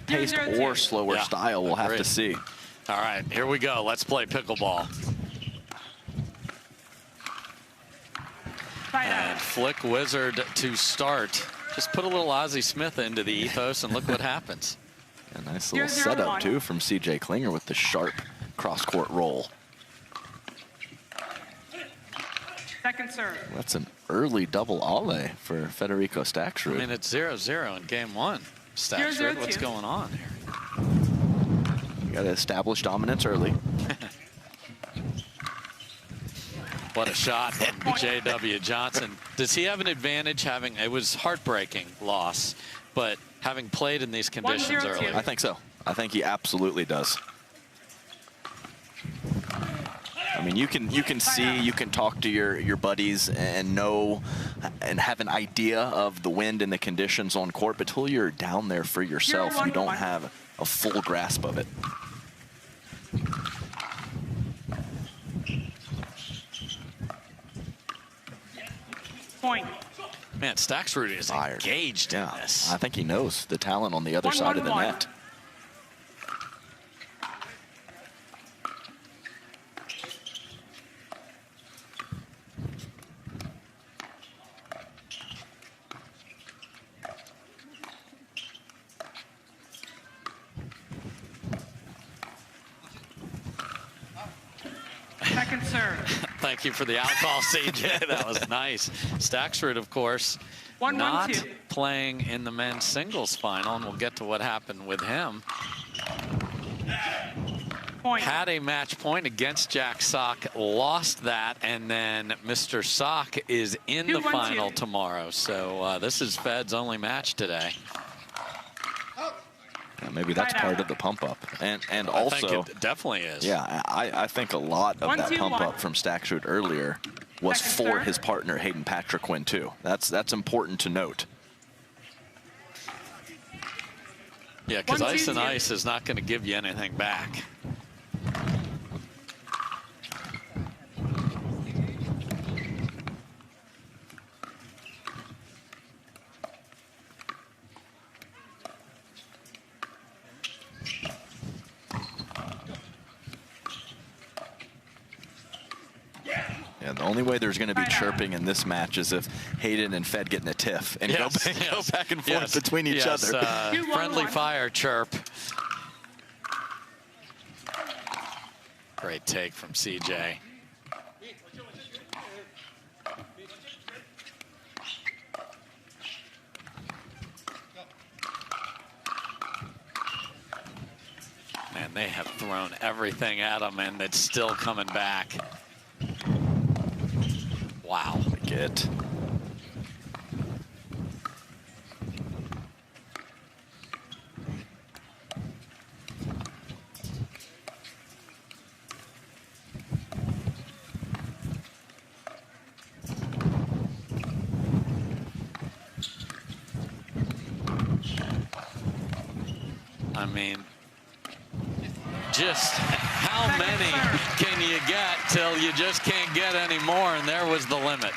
fast-paced or slower style. We'll have to see. All right, here we go. Let's play pickleball. And Flick Wizard to start. Just put a little Ozzie Smith into the ethos and look what happens. A nice little setup, too, from CJ Klinger with the sharp cross-court roll. Second serve. That's an early double alle for Federico Staksrud. I mean, it's 0-0 in game one. Staksrud, what's going on here? You got to establish dominance early. What a shot from JW.Johnson. Does he have an advantage having, it was heartbreaking loss, but having played in these conditions early? I think so. I think he absolutely does. I mean, you can see, you can talk to your buddies and know and have an idea of the wind and the conditions on court, but till you're down there for yourself, you don't have a full grasp of it. Point. Man, Staksrud is engaged in this. I think he knows the talent on the other side of the net. Second serve. Thank you for the out call, CJ. That was nice. Staksrud, of course, not playing in the men's singles final, and we'll get to what happened with him. Point. Had a match point against Jack Sock, lost that, and then Mr. Sock is in the final tomorrow. So this is Fed's only match today. Yeah, maybe that's part of the pump up, and also I think it definitely is. Yeah, I think a lot of that pump up from Staksrud earlier was for his partner Hayden Patriquin too. That's important to note. Yeah, because ice and ice is not going to give you anything back. Yeah, the only way there's going to be chirping in this match is if Hayden and Fed get in a tiff and go back and forth between each other. Friendly fire chirp. Great take from CJ. Man, they have thrown everything at him, and it's still coming back. Wow. Get. I mean, just how many can you get till you just can't get any more, and there was the limit.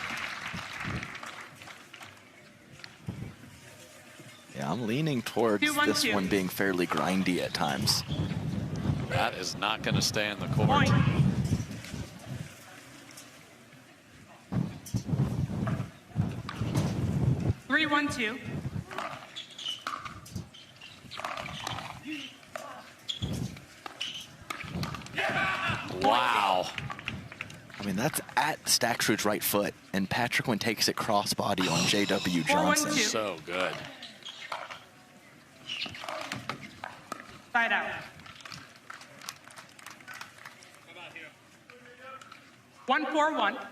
Yeah, I'm leaning towards this one being fairly grindy at times. That is not going to stay in the court. Point. Three, 1-2. Wow. I mean, that's at Staksrud's right foot, and Patriquin takes it crossbody on JW.Johnson. So good. Side out. 1-4-1.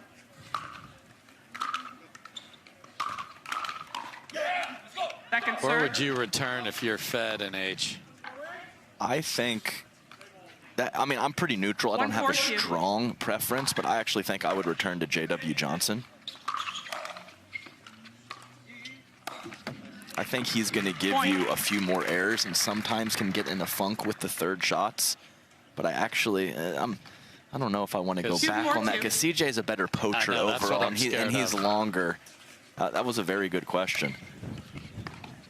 Second serve. Where would you return if you're Fed and H? I think that, I mean, I'm pretty neutral. I don't have a strong preference, but I actually think I would return to JW.Johnson. I think he's going to give you a few more errors and sometimes can get in a funk with the third shots. But I actually, I don't know if I want to go back on that, because CJ's a better poacher overall, and he's longer. That was a very good question.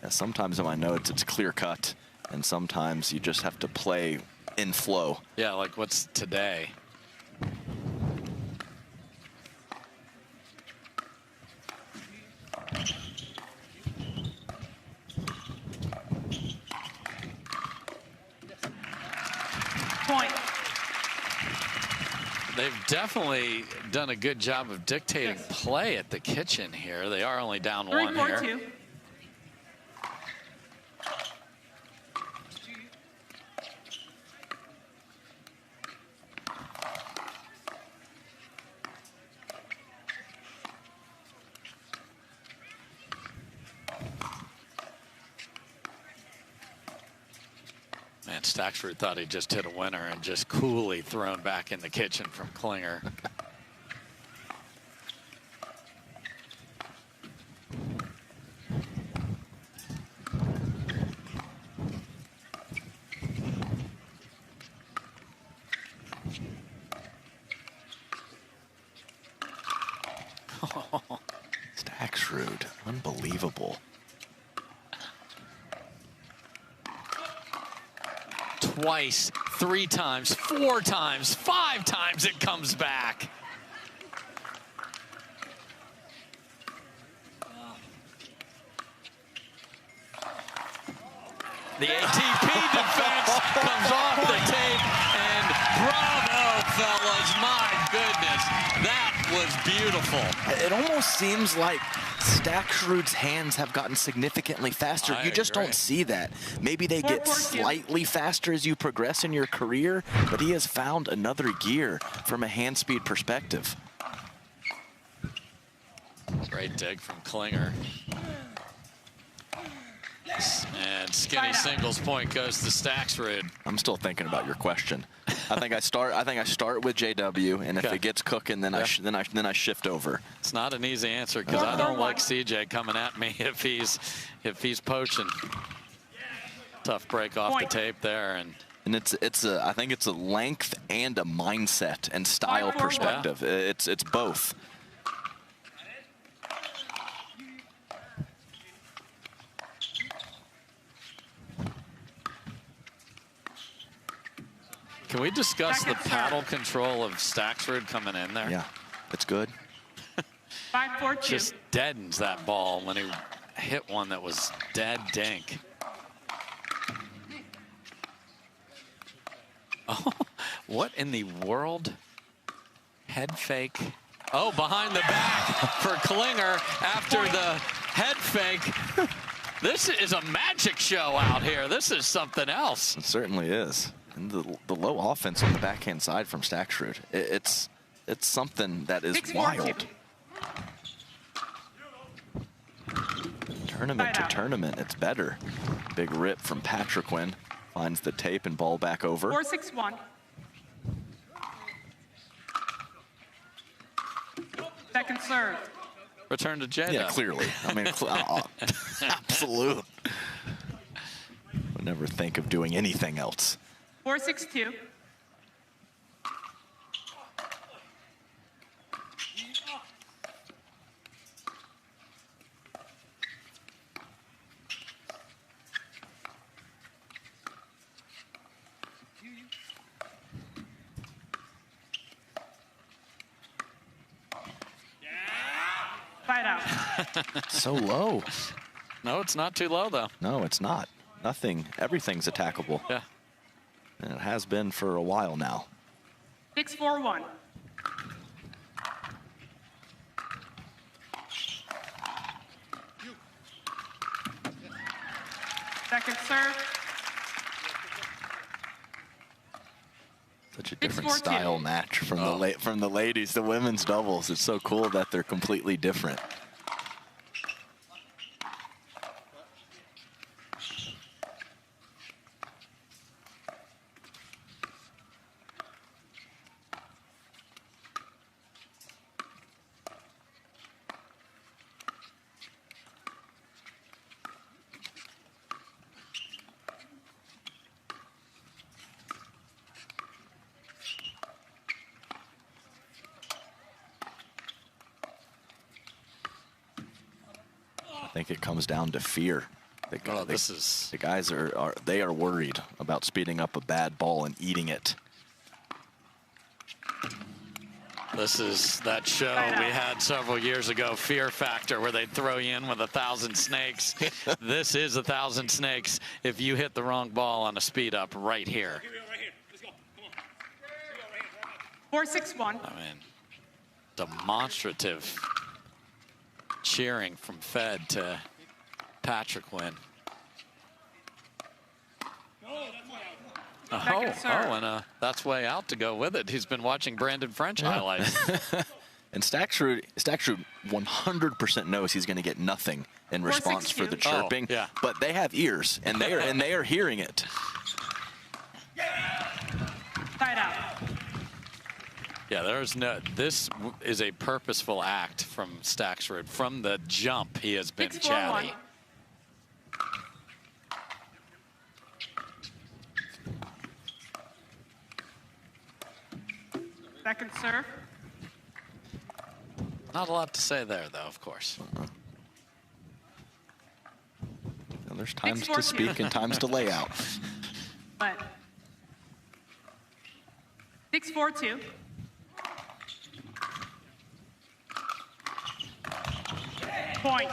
Yeah, sometimes in my notes it's clear cut. And sometimes you just have to play in flow. Yeah, like what's today? Point. They've definitely done a good job of dictating play at the kitchen here. They are only down 1 here. 3-4-2. Man, Staksrud thought he just hit a winner and just coolly thrown back in the kitchen from Klinger. Staksrud, unbelievable. Twice, 3 times, 4 times, 5 times it comes back. The ATP defense comes off the tape, and bravo, fellas. My goodness, that was beautiful. It almost seems like Staksrud's hands have gotten significantly faster. You just don't see that. Maybe they get slightly faster as you progress in your career, but he has found another gear from a hand speed perspective. Great dig from Klinger. And skinny singles point goes to Staksrud. I'm still thinking about your question. I think I start with JW, and if it gets cooking, then I shift over. It's not an easy answer because I don't like CJ coming at me if he's poaching. Tough break off the tape there, and I think it's a length and a mindset and style perspective. It's both. Can we discuss the paddle control of Staksrud coming in there? Yeah, it's good. 5-4-2. Just deadens that ball when he hit one that was dead dink. Oh, what in the world? Head fake. Oh, behind the back for Klinger after the head fake. This is a magic show out here. This is something else. It certainly is. And the low offense on the backhand side from Staksrud, it's something that is wild. Tournament to tournament, it's better. Big rip from Patriquin. Finds the tape and ball back over. 4-6-1. Second serve. Return to JW. Yeah, clearly. I mean, absolute. Would never think of doing anything else. 4-6-2. Fight out. So low. No, it's not too low, though. No, it's not. Nothing. Everything's attackable. Yeah. And it has been for a while now. 6-4-1. Second serve. Such a different 6-4-2. style match from the ladies. The women's doubles. It's so cool that they're completely different. I think it comes down to fear. The guys are worried about speeding up a bad ball and eating it. This is that show we had several years ago, Fear Factor, where they'd throw you in with 1,000 snakes. This is 1,000 snakes if you hit the wrong ball on a speed up right here. 4-6-1. I mean, demonstrative cheering from Fed to Patriquin. And that's way out to go with it. He's been watching Brandon French highlights. And Staksrud 100% knows he's going to get nothing in response for the chirping. But they have ears, and they are hearing it. Side out. Yeah, this is a purposeful act from Staksrud. From the jump, he has been chatty. Second serve. Not a lot to say there, though, of course. Well, there's times to speak and times to lay out. But 6-4-2. Point.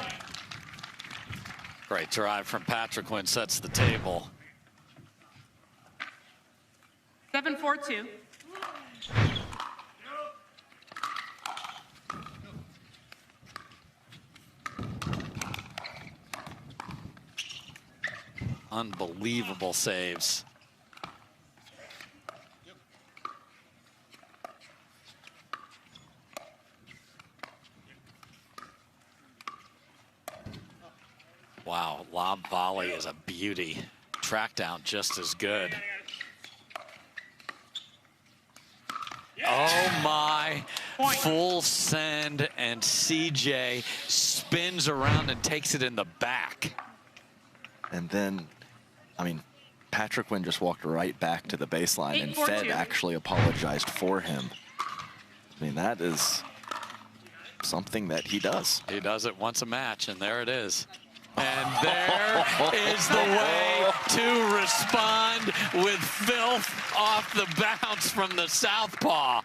Great drive from Patriquin, sets the table. 7-4-2. Unbelievable saves. Wow, lob volley is a beauty. Track down just as good. Oh my, full send, and CJ spins around and takes it in the back. And then, I mean, Patriquin just walked right back to the baseline, and Fed actually apologized for him. I mean, that is something that he does. He does it once a match, and there it is. And there is the way to respond with filth off the bounce from the southpaw.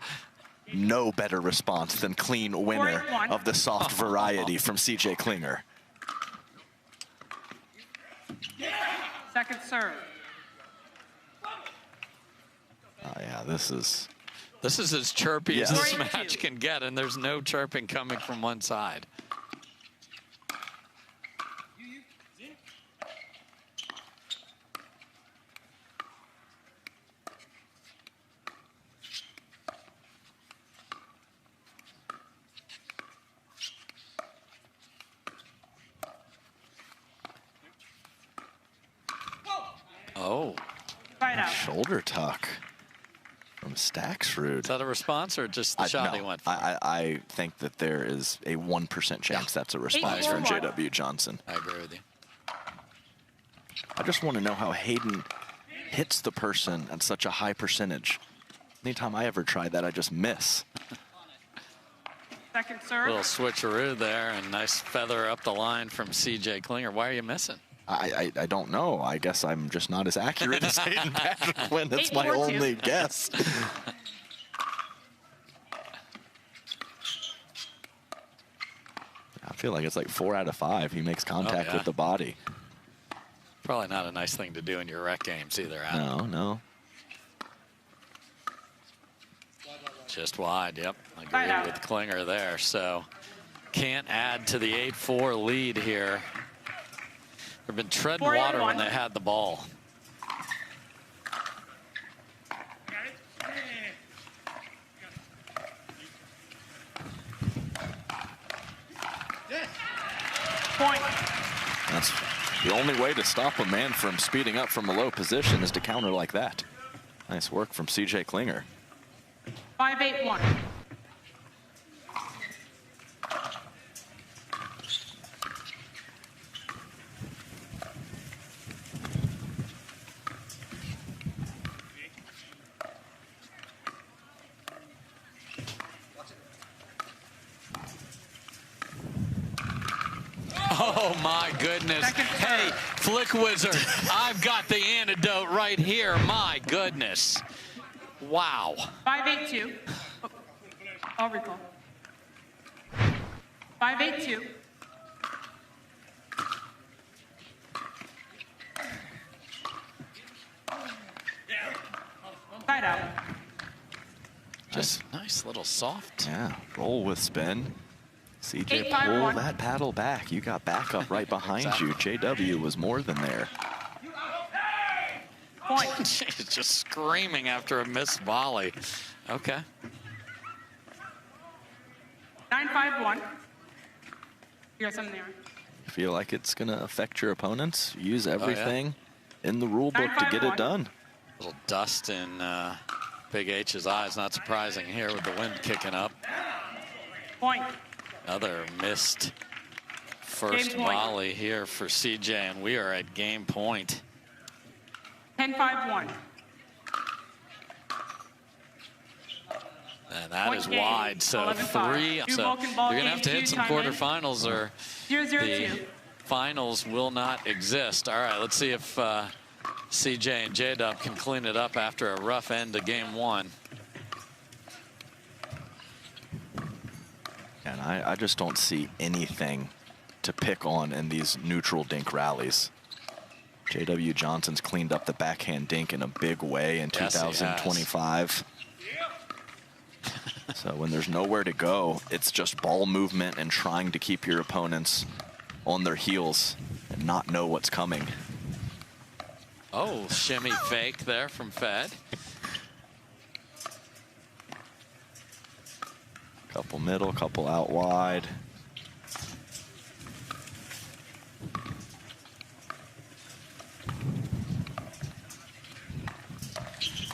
No better response than clean winner of the soft variety from CJ Klinger. Second serve. Yeah, this is as chirpy as this match can get, and there's no chirping coming from one side. Oh. Shoulder tuck from Staksrud. Is that a response or just the shot he went for? I think that there is a 1% chance that's a response from JW.Johnson. I agree with you. I just want to know how Hayden hits the person at such a high percentage. Anytime I ever try that, I just miss. Second serve. Little switcheroo there, and nice feather up the line from CJ Klinger. Why are you missing? I don't know. I guess I'm just not as accurate as Hayden Patriquin. That's my only guess. I feel like it's like 4 out of 5. He makes contact with the body. Probably not a nice thing to do in your rec games either, Adam. No. Just wide, yep. I agree with Klinger there. So can't add to the 8-4 lead here. They've been treading water when they had the ball. Point. That's the only way to stop a man from speeding up from a low position is to counter like that. Nice work from CJ Klinger. 5-8-1. Oh, my goodness. Hey, Flick Wizard, I've got the antidote right here. My goodness. Wow. 5-8-2. Oh, I'll recall. 5-8-2. Side out. Just nice little soft. Yeah, roll with spin. CJ, 8-5-1. pull that paddle back. You got backup right behind you. JW was more than there. Point. She's just screaming after a missed volley. Okay. 9-5-1. You got something there. Feel like it's going to affect your opponents? Use everything in the rule book to get 9-5-1. it done. Little dust in Big H's eyes. Not surprising here with the wind kicking up. Point. Another missed first volley here for CJ, and we are at game point. 10-5-1. And that Point is game. wide, so 11-5. 3. Two So Vulcan ball you're going to game, have to hit two some time in. quarterfinals or 0-0-2. the finals will not exist. All right, let's see if CJ and JW can clean it up after a rough end to game 1. And I just don't see anything to pick on in these neutral dink rallies. JW.Johnson's cleaned up the backhand dink in a big way in Yes, 2025. So when there's nowhere to go, it's just ball movement and trying to keep your opponents on their heels and not know what's coming. Oh, shimmy fake there from Fed. Couple middle, couple out wide.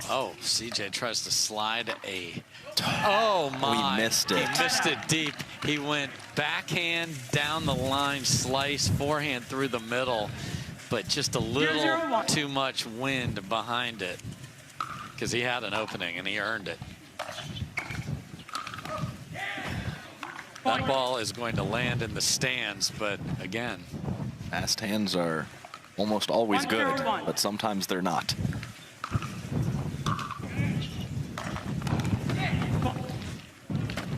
Oh, CJ tries to slide a... Oh, my. We missed it. He missed it deep. He went backhand down the line, slice, forehand through the middle, but just a little 0-0-1. too much wind behind it because he had an opening and he earned it. That ball is going to land in the stands, but again. Fast hands are almost always good, 1-0-1. but sometimes they're not.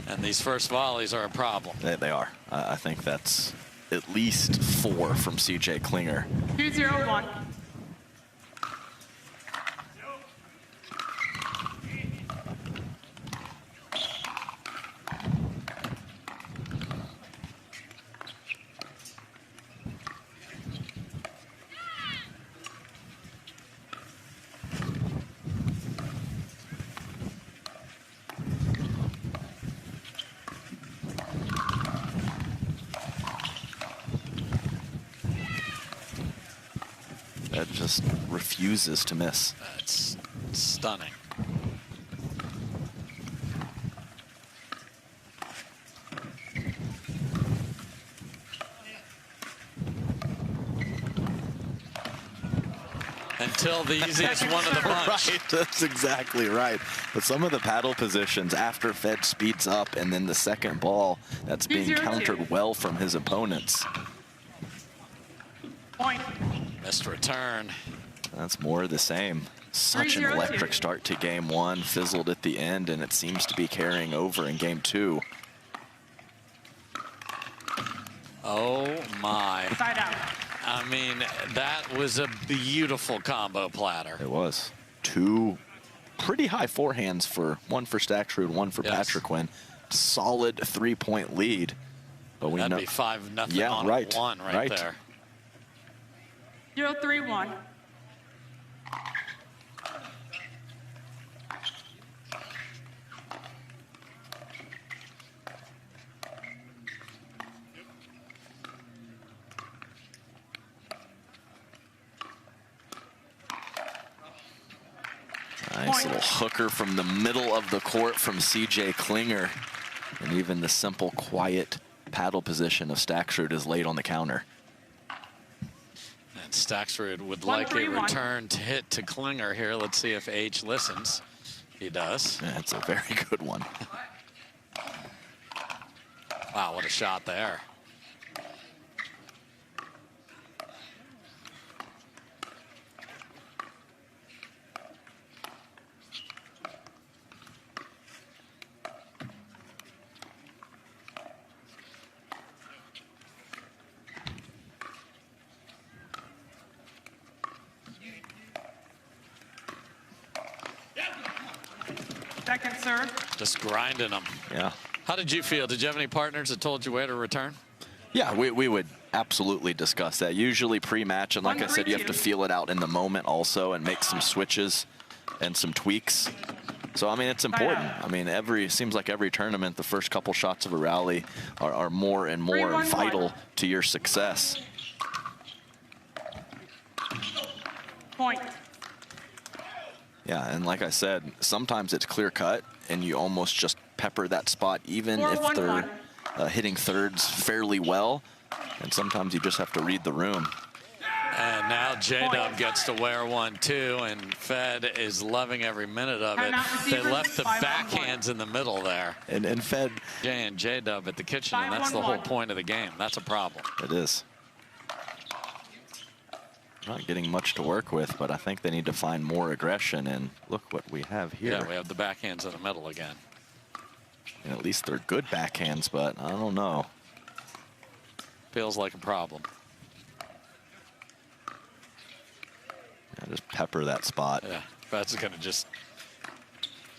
And these first volleys are a problem. They are. I think that's at least 4 from CJ Klinger. 2-0-1. That just refuses to miss. That's stunning. Until the easiest one of the bunch. Right, that's exactly right. But some of the paddle positions after Fed speeds up and then the second ball, that's being 2-0-2. countered well from his opponents. Point. Missed return. That's more of the same. Such an 3-0-2. electric start to game 1, fizzled at the end, and it seems to be carrying over in game 2. Oh my. Side out. I mean, that was a beautiful combo platter. It was. 2 pretty high forehands, one for Staksrud, one for Yes. Patriquin. Solid 3-point lead. But we That'd know, be 5-0 yeah, on right, 1 right there. 0-3-1. Nice little hooker from the middle of the court from CJ Klinger. And even the simple, quiet paddle position of Staksrud is late on the counter. And Staksrud would like a 1-3-1. return to hit to Klinger here. Let's see if H listens. He does. That's a very good one. Wow, what a shot there. Second serve. Just grinding them. Yeah. How did you feel? Did you have any partners that told you where to return? Yeah, we would absolutely discuss that. Usually pre-match, and like I said, you have to feel it out in the moment also and make some switches and some tweaks. So, I mean, it's important. I mean, seems like every tournament, the first couple shots of a rally are more and more vital to your success. Point. Yeah, and like I said, sometimes it's clear cut, and you almost just pepper that spot, even if they're hitting thirds fairly well. And sometimes you just have to read the room. And now JW gets to wear one too, and Fed is loving every minute of it. They left the backhands in the middle there. And Fed. Jay and JW at the kitchen, and that's the whole point of the game. That's a problem. It is. Not getting much to work with, but I think they need to find more aggression, and look what we have here. Yeah, we have the backhands in the middle again. And at least they're good backhands, but I don't know. Feels like a problem. Yeah, just pepper that spot. Yeah, Fed's gonna just.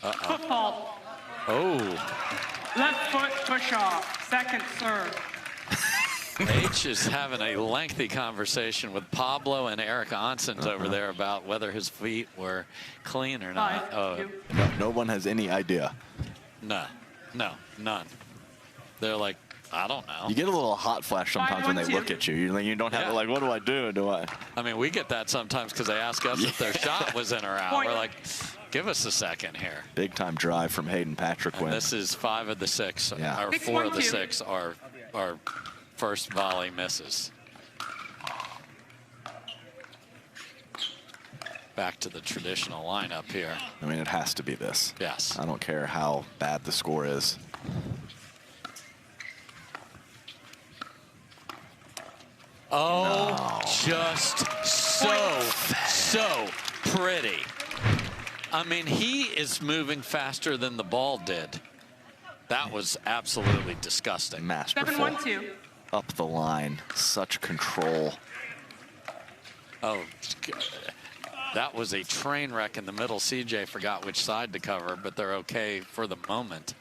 Football. Oh. Left foot push off. Second serve. H is having a lengthy conversation with Pablo and Eric Onsens over there about whether his feet were clean or not. No one has any idea. No, none. They're like, I don't know. You get a little hot flash sometimes when they look at you. You don't have to, like, what do I do? I mean, we get that sometimes because they ask us if their shot was in or out. We're like, give us a second here. Big time drive from Hayden Patriquin. This is 5 of the 6, yeah. or 4 of the 6 are first volley misses. Back to the traditional lineup here. I mean, it has to be this. Yes. I don't care how bad the score is. Oh, no. Just so pretty. I mean, he is moving faster than the ball did. That was absolutely disgusting. Masterful. 7-1-2. Up the line, such control. Oh, that was a train wreck in the middle. CJ forgot which side to cover, but they're okay for the moment.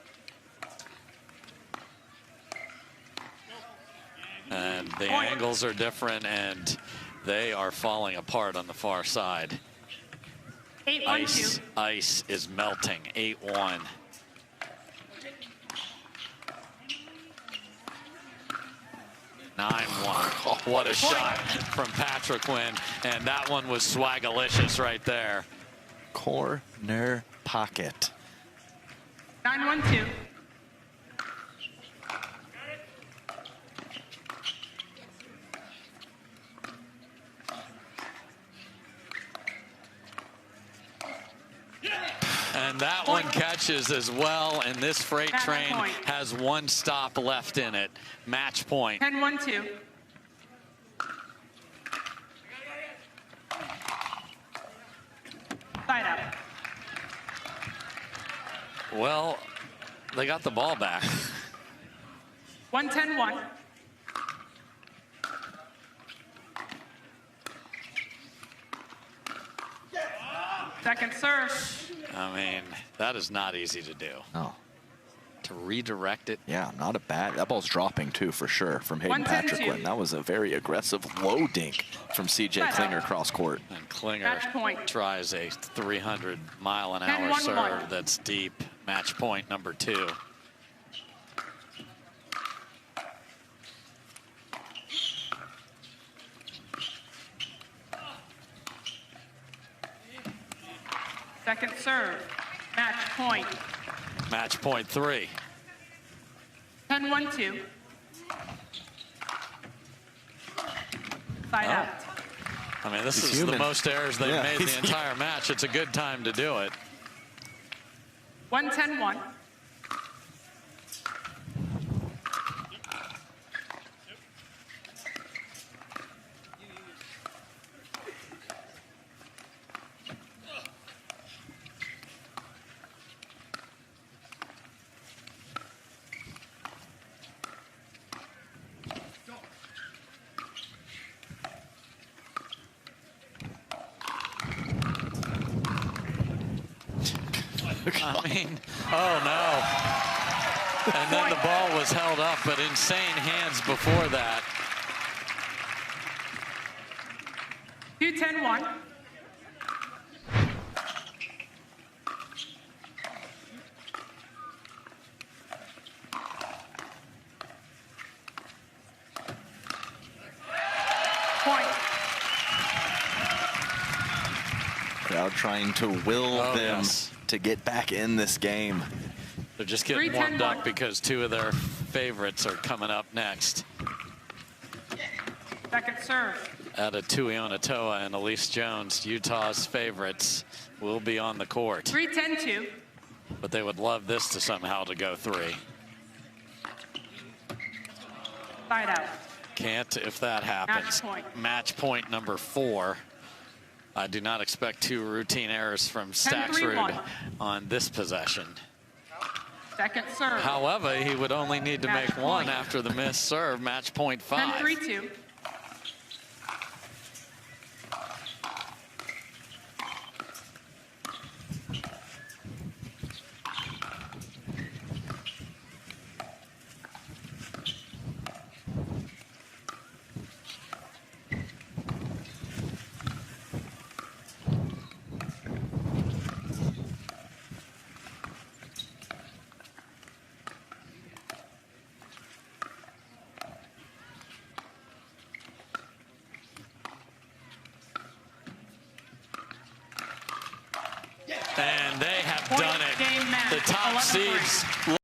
And the angles are different, and they are falling apart on the far side. 8-1-2. Ice is melting. 8-1. Oh, what a shot from Patriquin, and that one was swagalicious right there. Corner pocket. 9-1-2. And that one catches as well, and this freight train has 1 stop left in it. Match point. 10-1-2. Side up. Well, they got the ball back. 1-10-1. Second serve. I mean, that is not easy to do. No. To redirect it. Yeah, not a bad. That ball's dropping too, for sure, from Hayden Patriquin. That was a very aggressive low dink from CJ Klinger cross court. And Klinger tries a 300-mile-an-hour serve that's deep. Match point number 2. Second serve. Match point. Match point 3. 10-1-2. Side out. I mean, this is the most errors they've made the entire match. It's a good time to do it. 1-10-1. I mean, oh no. And then the ball was held up, but insane hands before that. 2-10-1. Point. Crowd trying to will them to get back in this game. They're just getting warmed up because two of their favorites are coming up next. Second serve. Atatui Onatoa and Elise Jones, Utah's favorites, will be on the court. 3-10-2. But they would love this to somehow to go 3. Side out. Can't if that happens. Match point. Match point number 4. I do not expect 2 routine errors from Staksrud on this possession. Second serve. However, he would only need to Match make 1 point. after the missed serve, match point 5. 10-3-2. And they have Point done it. game match. The top 11-3. seeds